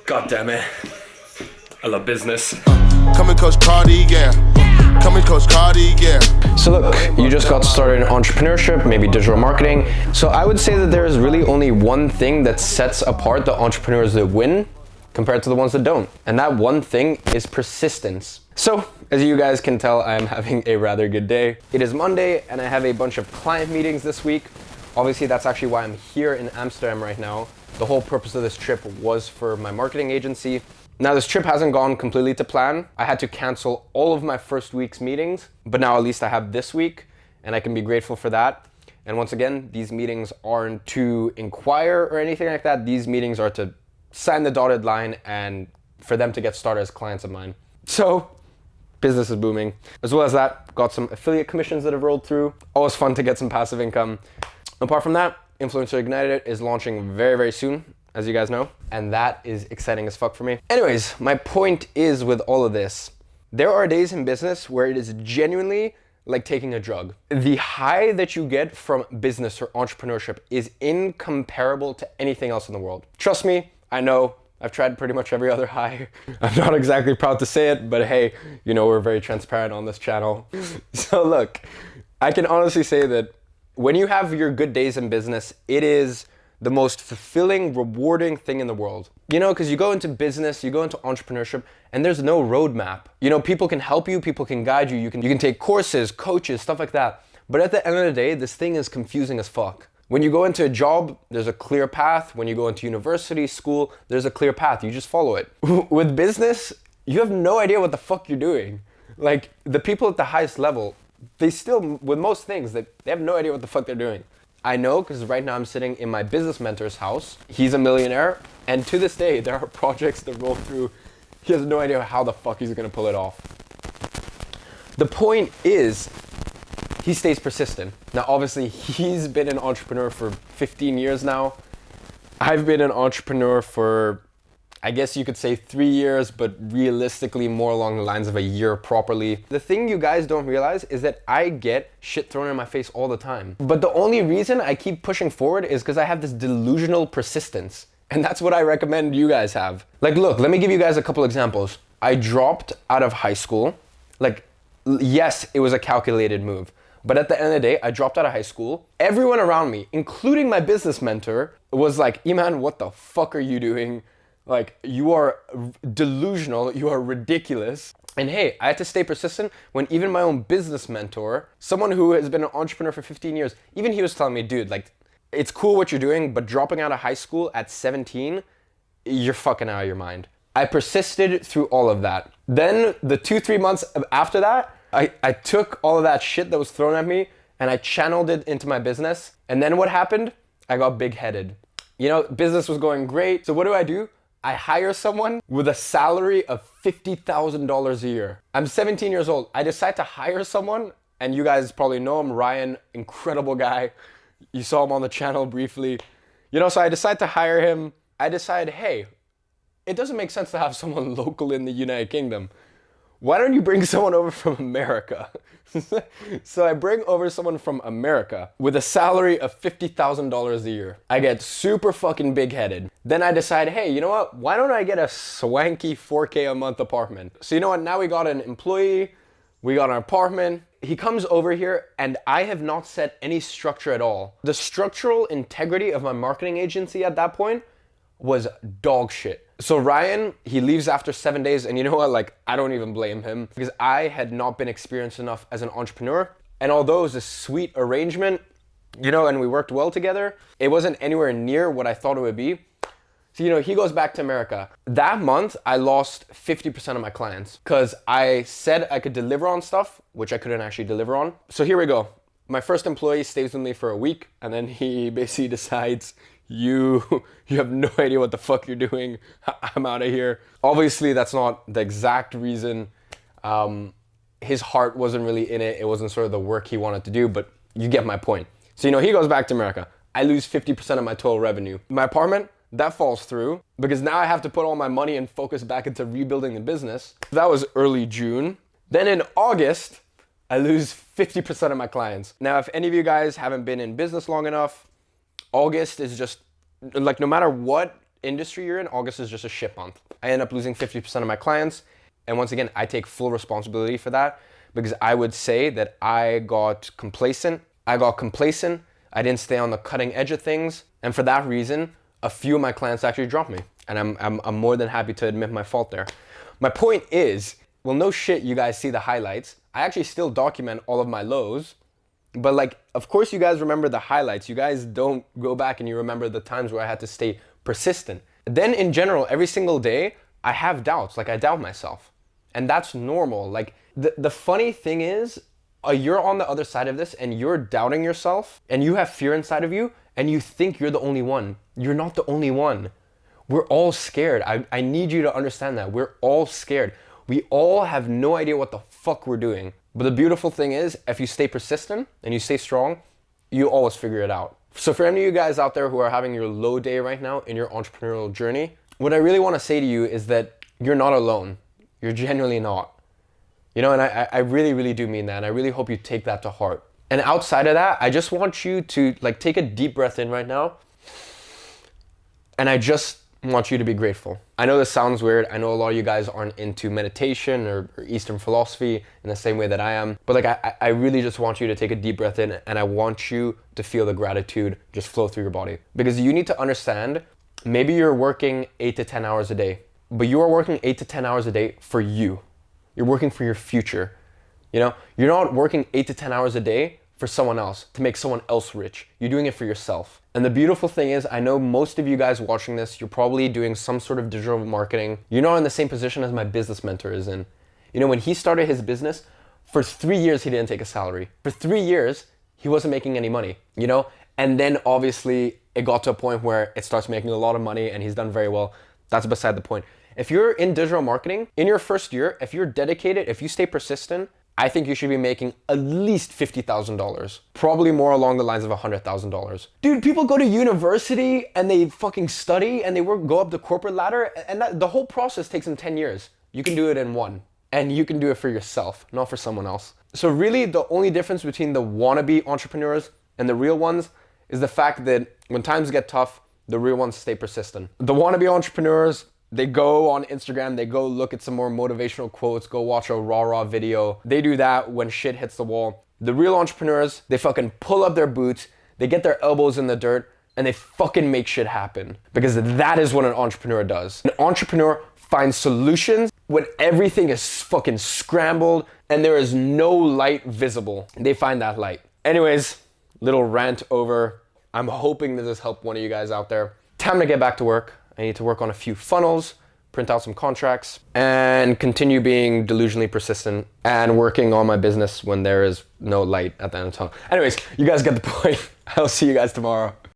God damn it. I love business. Coming Coach Cardi, yeah. Coming Coach Cardi, yeah. So look, you just got started in entrepreneurship, maybe digital marketing. So I would say that there is really only one thing that sets apart the entrepreneurs that win compared to the ones that don't. And that one thing is persistence. So as you guys can tell, I am having a rather good day. It is Monday and I have a bunch of client meetings this week. Obviously, that's actually why I'm here in Amsterdam right now. The whole purpose of this trip was for my marketing agency. Now, this trip hasn't gone completely to plan. I had to cancel all of my first week's meetings, but now at least I have this week and I can be grateful for that. And once again, these meetings aren't to inquire or anything like that. These meetings are to sign the dotted line and for them to get started as clients of mine. So business is booming. As well as that, got some affiliate commissions that have rolled through. Always fun to get some passive income. Apart from that, Influencer Ignited is launching very, very soon, as you guys know, and that is exciting as fuck for me. Anyways, my point is with all of this, there are days in business where it is genuinely like taking a drug. The high that you get from business or entrepreneurship is incomparable to anything else in the world. Trust me, I know, I've tried pretty much every other high. I'm not exactly proud to say it, but hey, you know, we're very transparent on this channel. So look, I can honestly say that when you have your good days in business, it is the most fulfilling, rewarding thing in the world. You know, because you go into business, you go into entrepreneurship, and there's no roadmap. You know, people can help you, people can guide you, you can take courses, coaches, stuff like that. But at the end of the day, this thing is confusing as fuck. When you go into a job, there's a clear path. When you go into university, school, there's a clear path. You just follow it. With business, you have no idea what the fuck you're doing. Like, the people at the highest level, they still, with most things, they have no idea what the fuck they're doing. I know, because right now I'm sitting in my business mentor's house. He's a millionaire, and to this day, there are projects that roll through. He has no idea how the fuck he's gonna pull it off. The point is, he stays persistent. Now, obviously, he's been an entrepreneur for 15 years now. I've been an entrepreneur for, I guess you could say 3 years, but realistically more along the lines of a year properly. The thing you guys don't realize is that I get shit thrown in my face all the time. But the only reason I keep pushing forward is because I have this delusional persistence. And that's what I recommend you guys have. Like, look, let me give you guys a couple examples. I dropped out of high school. Like, yes, it was a calculated move. But at the end of the day, I dropped out of high school. Everyone around me, including my business mentor, was like, Iman, what the fuck are you doing? Like, you are delusional, you are ridiculous. And hey, I had to stay persistent when even my own business mentor, someone who has been an entrepreneur for 15 years, even he was telling me, dude, like, it's cool what you're doing, but dropping out of high school at 17, you're fucking out of your mind. I persisted through all of that. Then the 2-3 months after that, I took all of that shit that was thrown at me and I channeled it into my business. And then what happened? I got big-headed. You know, business was going great. So what do? I hire someone with a salary of $50,000 a year. I'm 17 years old. I decide to hire someone, and you guys probably know him, Ryan, incredible guy. You saw him on the channel briefly. You know, so I decide to hire him. I decide, hey, it doesn't make sense to have someone local in the United Kingdom. Why don't you bring someone over from America? So I bring over someone from America with a salary of $50,000 a year. I get super fucking big-headed. Then I decide, hey, you know what? Why don't I get a swanky 4K a month apartment? So you know what? Now we got an employee, we got an apartment. He comes over here and I have not set any structure at all. The structural integrity of my marketing agency at that point was dog shit. So Ryan, he leaves after 7 days, and you know what, like, I don't even blame him because I had not been experienced enough as an entrepreneur. And although it was a sweet arrangement, you know, and we worked well together, it wasn't anywhere near what I thought it would be. So, you know, he goes back to America. That month, I lost 50% of my clients because I said I could deliver on stuff, which I couldn't actually deliver on. So here we go. My first employee stays with me for a week, and then he basically decides, you have no idea what the fuck you're doing. I'm out of here. Obviously, that's not the exact reason. His heart wasn't really in it. It wasn't sort of the work he wanted to do, but you get my point. So, you know, he goes back to America. I lose 50% of my total revenue. My apartment, that falls through because now I have to put all my money and focus back into rebuilding the business. That was early June. Then in August, I lose 50% of my clients. Now, if any of you guys haven't been in business long enough, August is just like, no matter what industry you're in, August is just a shit month. I end up losing 50% of my clients. And once again, I take full responsibility for that because I would say that I got complacent. I didn't stay on the cutting edge of things. And for that reason, a few of my clients actually dropped me. And I'm more than happy to admit my fault there. My point is, well, no shit, you guys see the highlights. I actually still document all of my lows. But like, of course you guys remember the highlights. You guys don't go back and you remember the times where I had to stay persistent. Then in general, every single day, I have doubts. Like I doubt myself. And that's normal. Like the funny thing is, you're on the other side of this and you're doubting yourself and you have fear inside of you and you think you're the only one. You're not the only one. We're all scared. I need you to understand that. We're all scared. We all have no idea what the fuck we're doing. But the beautiful thing is, if you stay persistent and you stay strong, you always figure it out. So for any of you guys out there who are having your low day right now in your entrepreneurial journey, what I really want to say to you is that you're not alone. You're genuinely not. You know, and I really, really do mean that. And I really hope you take that to heart. And outside of that, I just want you to like take a deep breath in right now. And I just want you to be grateful. I know this sounds weird. I know a lot of you guys aren't into meditation or Eastern philosophy in the same way that I am. But like, I really just want you to take a deep breath in and I want you to feel the gratitude just flow through your body. Because you need to understand, maybe you're working 8 to 10 hours a day, but you are working 8 to 10 hours a day for you. You're working for your future. You know, you're not working 8 to 10 hours a day for someone else, to make someone else rich. You're doing it for yourself. And the beautiful thing is, I know most of you guys watching this, you're probably doing some sort of digital marketing. You're not in the same position as my business mentor is in. You know, when he started his business, for 3 years, he didn't take a salary. For 3 years, he wasn't making any money, you know? And then obviously it got to a point where it starts making a lot of money and he's done very well. That's beside the point. If you're in digital marketing, in your first year, if you're dedicated, if you stay persistent, I think you should be making at least $50,000. Probably more along the lines of $100,000. Dude, people go to university and they fucking study and they go up the corporate ladder and the whole process takes them 10 years. You can do it in one. And you can do it for yourself, not for someone else. So really the only difference between the wannabe entrepreneurs and the real ones is the fact that when times get tough, the real ones stay persistent. The wannabe entrepreneurs, they go on Instagram, they go look at some more motivational quotes, go watch a rah-rah video. They do that when shit hits the wall. The real entrepreneurs, they fucking pull up their boots, they get their elbows in the dirt, and they fucking make shit happen. Because that is what an entrepreneur does. An entrepreneur finds solutions when everything is fucking scrambled and there is no light visible. They find that light. Anyways, little rant over. I'm hoping this has helped one of you guys out there. Time to get back to work. I need to work on a few funnels, print out some contracts, and continue being delusionally persistent and working on my business when there is no light at the end of the tunnel. Anyways, you guys get the point. I'll see you guys tomorrow.